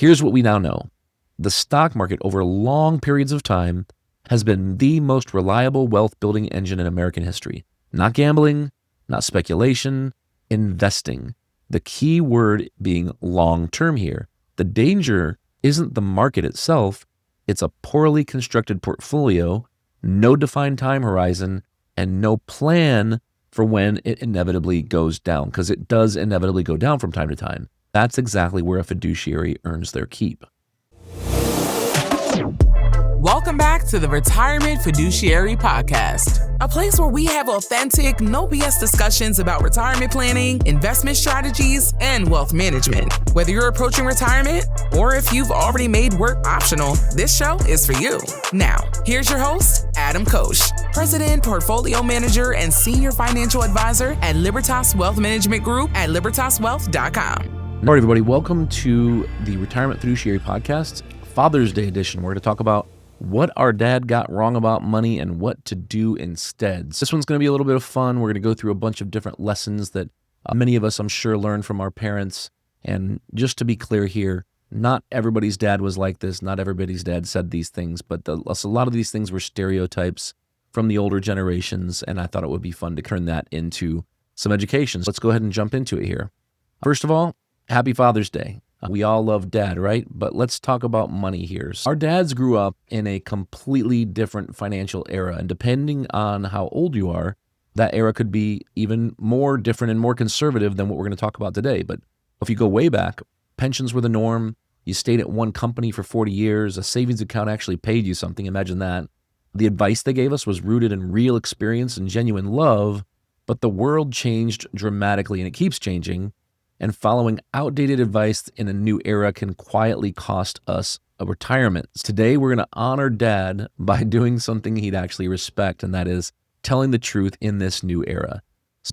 Here's what we now know. The stock market over long periods of time has been the most reliable wealth-building engine in American history. Not gambling, not speculation, investing. The key word being long-term here. The danger isn't the market itself. It's a poorly constructed portfolio, no defined time horizon, and no plan for when it inevitably goes down, because it does inevitably go down from time to time. That's exactly where a fiduciary earns their keep. Welcome back to the Retirement Fiduciary Podcast, a place where we have authentic, no BS discussions about retirement planning, investment strategies, and wealth management. Whether you're approaching retirement or if you've already made work optional, this show is for you. Now, here's your host, Adam Koch, President, Portfolio Manager, and Senior Financial Advisor at Libertas Wealth Management Group at libertaswealth.com. All right, everybody, welcome to the Retirement Fiduciary Podcast, Father's Day edition. We're going to talk about what our dad got wrong about money and what to do instead. This one's going to be a little bit of fun. We're going to go through a bunch of different lessons that many of us, I'm sure, learned from our parents. And just to be clear here, not everybody's dad was like this. Not everybody's dad said these things, but a lot of these things were stereotypes from the older generations, and I thought it would be fun to turn that into some education. So let's go ahead and jump into it here. First of all, happy Father's Day. We all love dad, right? But let's talk about money here. Our dads grew up in a completely different financial era, and depending on how old you are, that era could be even more different and more conservative than what we're going to talk about today. But if you go way back, pensions were the norm. You stayed at one company for 40 years. A savings account actually paid you something. Imagine that. The advice they gave us was rooted in real experience and genuine love, but the world changed dramatically, and it keeps changing. And following outdated advice in a new era can quietly cost us a retirement. Today, we're going to honor dad by doing something he'd actually respect, and that is telling the truth in this new era.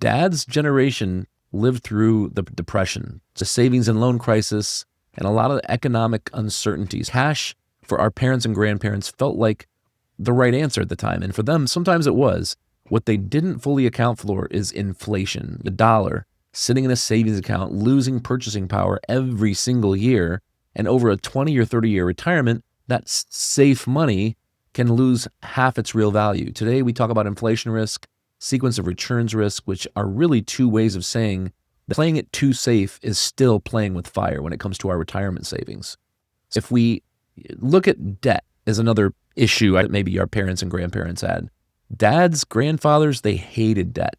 Dad's generation lived through the Depression, the savings and loan crisis, and a lot of the economic uncertainties. Cash for our parents and grandparents felt like the right answer at the time, and for them, sometimes it was. What they didn't fully account for is inflation, the dollar, sitting in a savings account, losing purchasing power every single year, and over a 20 or 30-year retirement, that safe money can lose half its real value. Today, we talk about inflation risk, sequence of returns risk, which are really two ways of saying that playing it too safe is still playing with fire when it comes to our retirement savings. If we look at debt as another issue that maybe our parents and grandparents had, dads, grandfathers, they hated debt.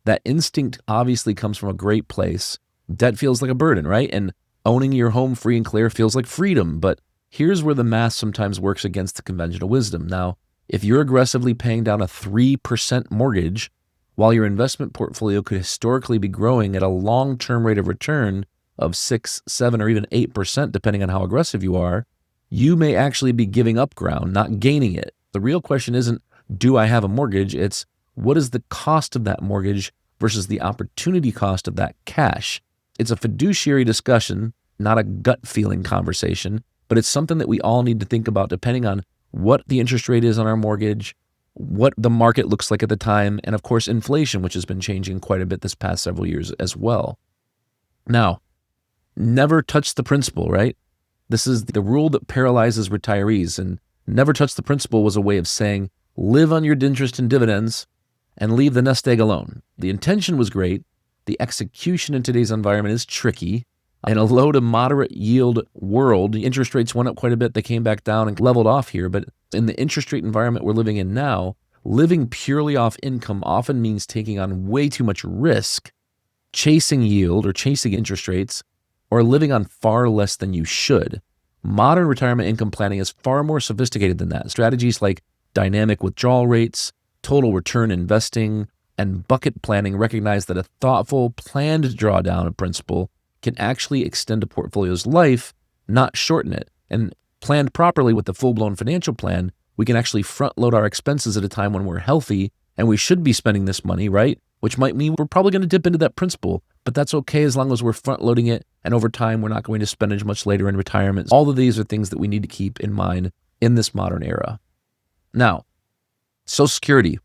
That instinct obviously comes from a great place. Debt feels like a burden, right? And owning your home free and clear feels like freedom. But here's where the math sometimes works against the conventional wisdom. Now, if you're aggressively paying down a 3% mortgage, while your investment portfolio could historically be growing at a long-term rate of return of 6, 7, or even 8%, depending on how aggressive you are, you may actually be giving up ground, not gaining it. The real question isn't, do I have a mortgage? It's, what is the cost of that mortgage versus the opportunity cost of that cash? It's a fiduciary discussion, not a gut feeling conversation, but it's something that we all need to think about depending on what the interest rate is on our mortgage, what the market looks like at the time, and of course, inflation, which has been changing quite a bit this past several years as well. Now, never touch the principal, right? This is the rule that paralyzes retirees, and never touch the principal was a way of saying, live on your interest and dividends and leave the nest egg alone. The intention was great. The execution in today's environment is tricky. In a low to moderate yield world, the interest rates went up quite a bit. They came back down and leveled off here. But in the interest rate environment we're living in now, living purely off income often means taking on way too much risk, chasing yield or chasing interest rates, or living on far less than you should. Modern retirement income planning is far more sophisticated than that. Strategies like dynamic withdrawal rates, total return investing, and bucket planning recognize that a thoughtful, planned drawdown of principal can actually extend a portfolio's life, not shorten it. And planned properly with the full-blown financial plan, we can actually front-load our expenses at a time when we're healthy, and we should be spending this money, right? Which might mean we're probably going to dip into that principal, but that's okay as long as we're front-loading it, and over time, we're not going to spend as much later in retirement. All of these are things that we need to keep in mind in this modern era. Now, Social Security.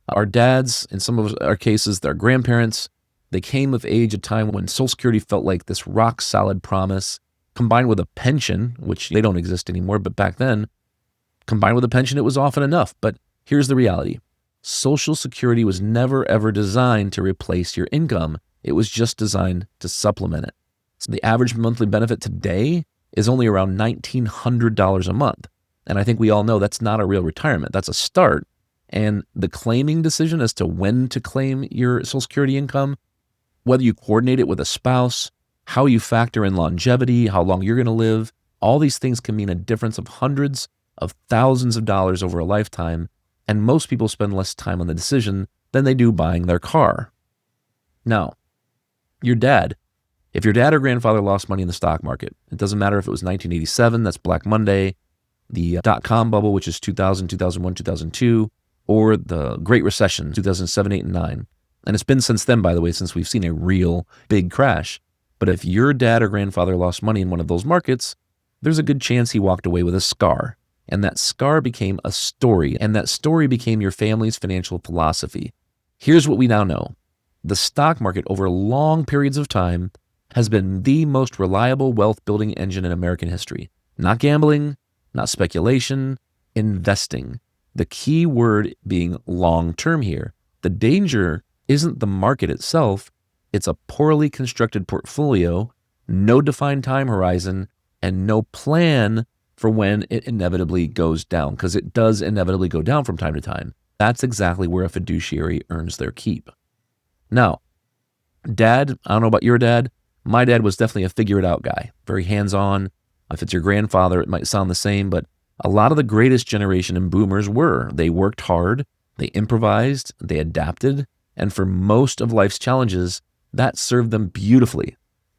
Our dads, in some of our cases, their grandparents, they came of age at a time when Social Security felt like this rock-solid promise. combined with a pension, which they don't exist anymore, but back then, combined with a pension, it was often enough. But here's the reality. Social Security was never, ever designed to replace your income. It was just designed to supplement it. So the average monthly benefit today is only around $1,900 a month. And I think we all know that's not a real retirement. That's a start. And the claiming decision as to when to claim your Social Security income, whether you coordinate it with a spouse, how you factor in longevity, how long you're going to live, all these things can mean a difference of hundreds of thousands of dollars over a lifetime. And most people spend less time on the decision than they do buying their car. Now, if your dad or grandfather lost money in the stock market, it doesn't matter if it was 1987, that's Black Monday, the dot-com bubble, which is 2000, 2001, 2002, or the Great Recession, 2007, 8, and 9. And it's been since then, by the way, since we've seen a real big crash. But if your dad or grandfather lost money in one of those markets, there's a good chance he walked away with a scar. And that scar became a story, and that story became your family's financial philosophy. Here's what we now know. The stock market over long periods of time has been the most reliable wealth-building engine in American history. Not gambling, not speculation, investing. The key word being long-term here. The danger isn't the market itself. It's a poorly constructed portfolio, no defined time horizon, and no plan for when it inevitably goes down, because it does inevitably go down from time to time. That's exactly where a fiduciary earns their keep. Now, dad, I don't know about your dad. My dad was definitely a figure-it-out guy, very hands-on. If it's your grandfather, it might sound the same, but a lot of the greatest generation in boomers were. They worked hard, they improvised, they adapted, and for most of life's challenges, that served them beautifully.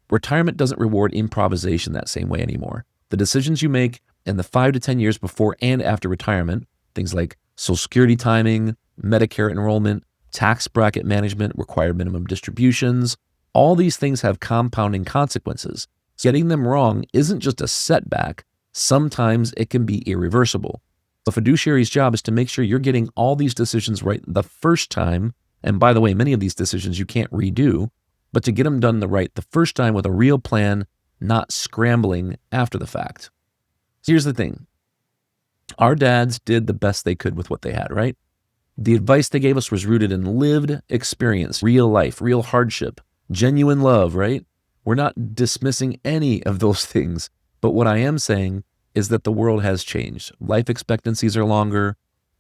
Retirement doesn't reward improvisation that same way anymore. The decisions you make in the 5 to 10 years before and after retirement, things like Social Security timing, Medicare enrollment, tax bracket management, required minimum distributions, all these things have compounding consequences. Getting them wrong isn't just a setback. Sometimes it can be irreversible. The fiduciary's job is to make sure you're getting all these decisions right the first time. And by the way, many of these decisions you can't redo, but to get them done the first time with a real plan, not scrambling after the fact. So here's the thing. Our dads did the best they could with what they had, right? The advice they gave us was rooted in lived experience, real life, real hardship, genuine love, right? We're not dismissing any of those things. But what I am saying is that the world has changed. Life expectancies are longer,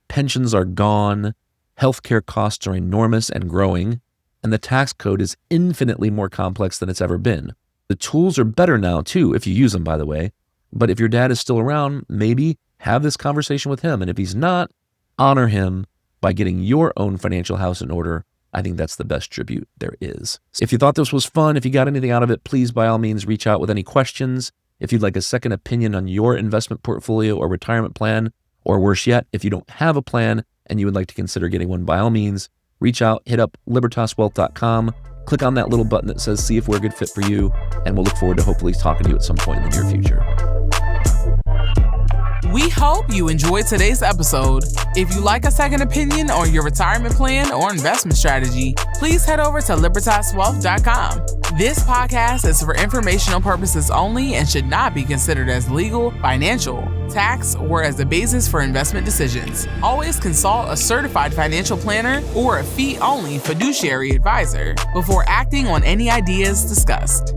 pensions are gone, healthcare costs are enormous and growing, and the tax code is infinitely more complex than it's ever been. The tools are better now, too, if you use them, by the way. But if your dad is still around, maybe have this conversation with him. And if he's not, honor him by getting your own financial house in order. I think that's the best tribute there is. If you thought this was fun, if you got anything out of it, please, by all means, reach out with any questions. If you'd like a second opinion on your investment portfolio or retirement plan, or worse yet, if you don't have a plan and you would like to consider getting one, by all means, reach out, hit up libertaswealth.com. Click on that little button that says, see if we're a good fit for you, and we'll look forward to hopefully talking to you at some point in the near future. We hope you enjoyed today's episode. If you like a second opinion on your retirement plan or investment strategy, please head over to libertaswealth.com. This podcast is for informational purposes only and should not be considered as legal, financial, tax, or as the basis for investment decisions. Always consult a certified financial planner or a fee-only fiduciary advisor before acting on any ideas discussed.